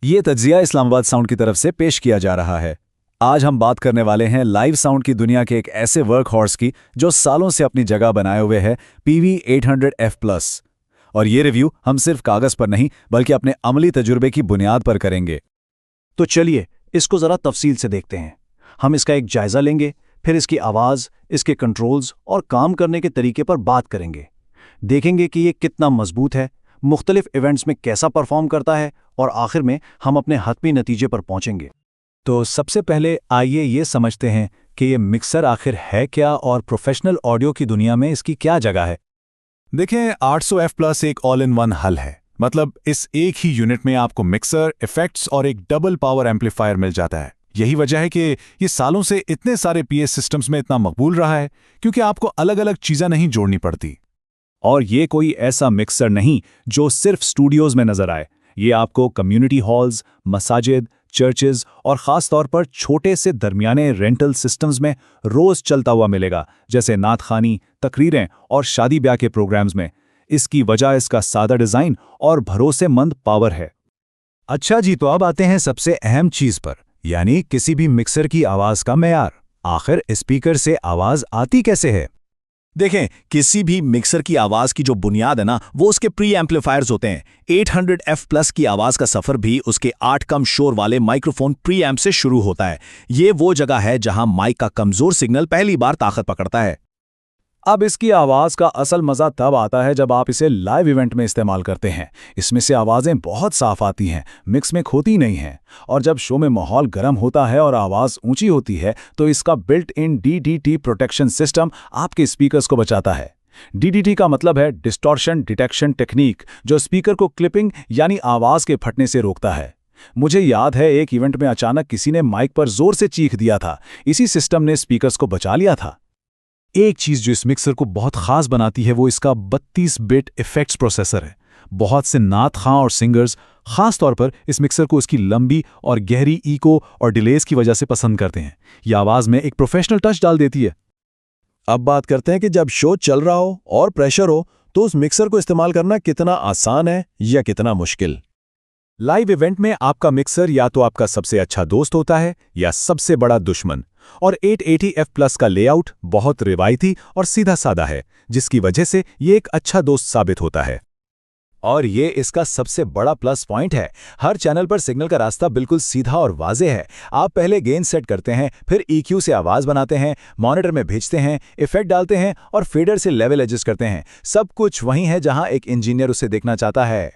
ये तज्जिया इस्लामाबाद साउंड की तरफ से पेश किया जा रहा है। आज हम बात करने वाले हैं लाइव साउंड की दुनिया के एक ऐसे वर्क हॉर्स की जो सालों से अपनी जगह बनाए हुए है, PV800F+। और ये रिव्यू हम सिर्फ कागज पर नहीं बल्कि अपने अमली तजुर्बे की बुनियाद पर करेंगे। तो चलिए इसको ज़रा तफसील से देखते हैं। हम इसका एक जायज़ा लेंगे, फिर इसकी आवाज़, इसके कंट्रोल्स और काम करने के तरीके पर बात करेंगे। देखेंगे कि ये कितना मजबूत है, मुख्तलिफ इवेंट्स में कैसा परफॉर्म करता है और आखिर में हम अपने हतमी नतीजे पर पहुंचेंगे। तो सबसे पहले आइए ये समझते हैं कि ये मिक्सर आखिर है क्या और प्रोफेशनल ऑडियो की दुनिया में इसकी क्या जगह है। देखें, 800F+ एक ऑल इन वन हल है। मतलब इस एक ही यूनिट में आपको मिक्सर, इफेक्ट्स और एक डबल पावर एम्पलीफायर मिल जाता है। यही वजह है कि ये सालों से इतने सारे PA सिस्टम्स में इतना मकबूल रहा है, क्योंकि आपको अलग अलग चीज़ें नहीं जोड़नी पड़ती। और ये कोई ऐसा मिक्सर नहीं जो सिर्फ स्टूडियोज में नजर आए। ये आपको कम्युनिटी हॉल्स, मसाजिद, चर्चेज और ख़ास तौर पर छोटे से दरमियाने रेंटल सिस्टम्स में रोज़ चलता हुआ मिलेगा, जैसे नातखानी, तकरीरें और शादी ब्याह के प्रोग्राम्स में। इसकी वजह इसका सादा डिज़ाइन और भरोसेमंद पावर है। अच्छा जी, तो अब आते हैं सबसे अहम चीज़ पर, यानी किसी भी मिक्सर की आवाज़ का मेयार। आखिर स्पीकर से आवाज़ आती कैसे है? देखें, किसी भी मिक्सर की आवाज़ की जो बुनियाद है ना, वो उसके प्री एम्पलीफायर्स होते हैं। 800F+ की आवाज़ का सफ़र भी उसके 8 कम शोर वाले माइक्रोफोन प्री एम्प से शुरू होता है। ये वो जगह है जहां माइक का कमज़ोर सिग्नल पहली बार ताकत पकड़ता है। अब इसकी आवाज़ का असल मज़ा तब आता है जब आप इसे लाइव इवेंट में इस्तेमाल करते हैं। इसमें से आवाज़ें बहुत साफ आती हैं, मिक्स में खोती नहीं हैं। और जब शो में माहौल गर्म होता है और आवाज़ ऊंची होती है तो इसका built in DDT protection system आपके स्पीकर्स को बचाता है। DDT का मतलब है डिस्टॉर्शन डिटेक्शन टेक्निक, जो स्पीकर को क्लिपिंग यानी आवाज़ के फटने से रोकता है। मुझे याद है एक इवेंट में अचानक किसी ने माइक पर जोर से चीख दिया था। इसी सिस्टम ने स्पीकर्स को बचा लिया था। एक चीज़ जो इस मिक्सर को बहुत ख़ास बनाती है वो इसका 32 बिट इफेक्ट्स प्रोसेसर है। बहुत से नात खां और सिंगर्स ख़ास तौर पर इस मिक्सर को इसकी लंबी और गहरी इको और डिलेस की वजह से पसंद करते हैं। यह आवाज़ में एक प्रोफेशनल टच डाल देती है। अब बात करते हैं कि जब शो चल रहा हो और प्रेशर हो तो उस मिक्सर को इस्तेमाल करना कितना आसान है या कितना मुश्किल। लाइव इवेंट में आपका मिक्सर या तो आपका सबसे अच्छा दोस्त होता है या सबसे बड़ा दुश्मन। और 880F+ का लेआउट बहुत रिवायती और सीधा सादा है, जिसकी वजह से ये एक अच्छा दोस्त साबित होता है। और ये इसका सबसे बड़ा प्लस पॉइंट है। हर चैनल पर सिग्नल का रास्ता बिल्कुल सीधा और वाज़ेह है। आप पहले गेन सेट करते हैं, फिर EQ से आवाज़ बनाते हैं, मॉनिटर में भेजते हैं, इफेक्ट डालते हैं और फेडर से लेवल एडजस्ट करते हैं। सब कुछ वहीं है जहां एक इंजीनियर उसे देखना चाहता है।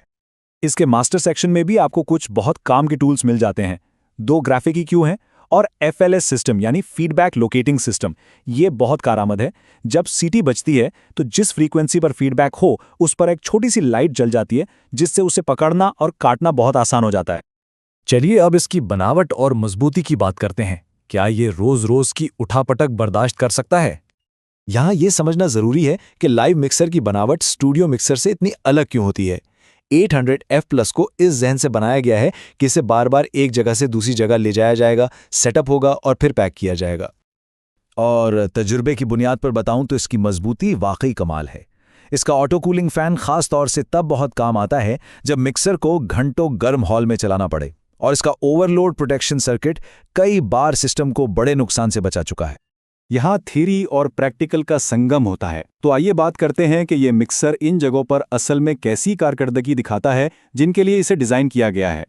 इसके मास्टर सेक्शन में भी आपको कुछ बहुत काम के टूल्स मिल जाते हैं। 2 ग्राफिक EQ हैं और FLS सिस्टम यानी फीडबैक लोकेटिंग सिस्टम। ये बहुत कारआमद है। जब सीटी बजती है तो जिस फ्रीक्वेंसी पर फीडबैक हो उस पर एक छोटी सी लाइट जल जाती है, जिससे उसे पकड़ना और काटना बहुत आसान हो जाता है। चलिए अब इसकी बनावट और मजबूती की बात करते हैं। क्या ये रोज की उठापटक बर्दाश्त कर सकता है? यहाँ ये समझना जरूरी है कि लाइव मिक्सर की बनावट स्टूडियो मिक्सर से इतनी अलग क्यों होती है। 800F+ को इस जहन से बनाया गया है कि इसे बार बार एक जगह से दूसरी जगह ले जाया जाएगा, सेटअप होगा और फिर पैक किया जाएगा। और तजुर्बे की बुनियाद पर बताऊं तो इसकी मजबूती वाकई कमाल है। इसका ऑटो कूलिंग फैन खास तौर से तब बहुत काम आता है जब मिक्सर को घंटों गर्म हॉल में चलाना पड़े। और इसका ओवरलोड प्रोटेक्शन सर्किट कई बार सिस्टम को बड़े नुकसान से बचा चुका है। यहाँ थ्योरी और प्रैक्टिकल का संगम होता है। तो आइए बात करते हैं कि ये मिक्सर इन जगहों पर असल में कैसी कारकर्दगी दिखाता है जिनके लिए इसे डिज़ाइन किया गया है।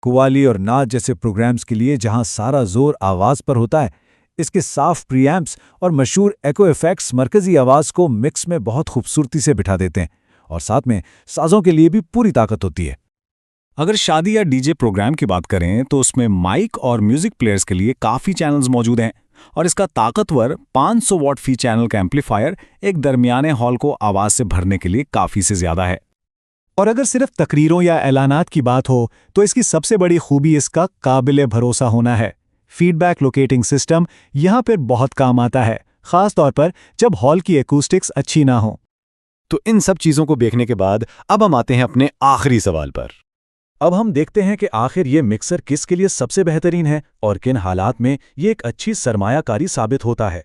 कव्वाली और नाच जैसे प्रोग्राम्स के लिए जहां सारा जोर आवाज़ पर होता है, इसके साफ प्रीएम्प्स और मशहूर एको इफेक्ट्स मरकजी आवाज़ को मिक्स में बहुत खूबसूरती से बिठा देते हैं। और साथ में साज़ों के लिए भी पूरी ताकत होती है। अगर शादी या DJ प्रोग्राम की बात करें तो उसमें माइक और म्यूजिक प्लेयर्स के लिए काफ़ी चैनल्स मौजूद हैं। और इसका ताकतवर 500 वॉट फी चैनल का एम्पलीफायर एक दरमियाने हॉल को आवाज़ से भरने के लिए काफ़ी से ज़्यादा है। और अगर सिर्फ तकरीरों या ऐलानात की बात हो तो इसकी सबसे बड़ी खूबी इसका काबिले भरोसा होना है। फीडबैक लोकेटिंग सिस्टम यहाँ पर बहुत काम आता है, ख़ास तौर पर जब हॉल की एकूस्टिक्स अच्छी ना हो। तो इन सब चीज़ों को देखने के बाद अब हम आते हैं अपने आखिरी सवाल पर। अब हम देखते हैं कि आखिर ये मिक्सर किसके लिए सबसे बेहतरीन है और किन हालात में ये एक अच्छी सरमायाकारी साबित होता है।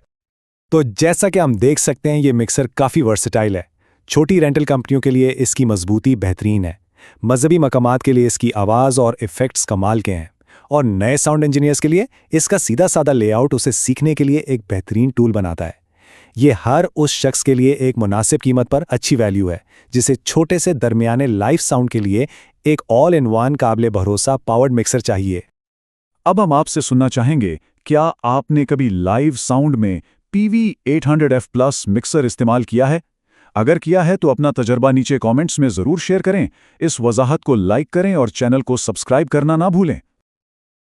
तो जैसा कि हम देख सकते हैं, ये मिक्सर काफ़ी वर्सेटाइल है। छोटी रेंटल कंपनियों के लिए इसकी मजबूती बेहतरीन है, मजहबी मकामात के लिए इसकी आवाज़ और इफ़ेक्ट्स कमाल के हैं, और नए साउंड इंजीनियर्स के लिए इसका सीधा साधा लेआउट उसे सीखने के लिए एक बेहतरीन टूल बनाता है। ये हर उस शख्स के लिए एक मुनासिब कीमत पर अच्छी वैल्यू है जिसे छोटे से दरमियाने लाइव साउंड के लिए एक ऑल इन वन काबिले भरोसा पावर्ड मिक्सर चाहिए। अब हम आपसे सुनना चाहेंगे, क्या आपने कभी लाइव साउंड में PV800F+ मिक्सर इस्तेमाल किया है? अगर किया है तो अपना तजर्बा नीचे कमेंट्स में ज़रूर शेयर करें। इस वजाहत को लाइक करें और चैनल को सब्सक्राइब करना ना भूलें।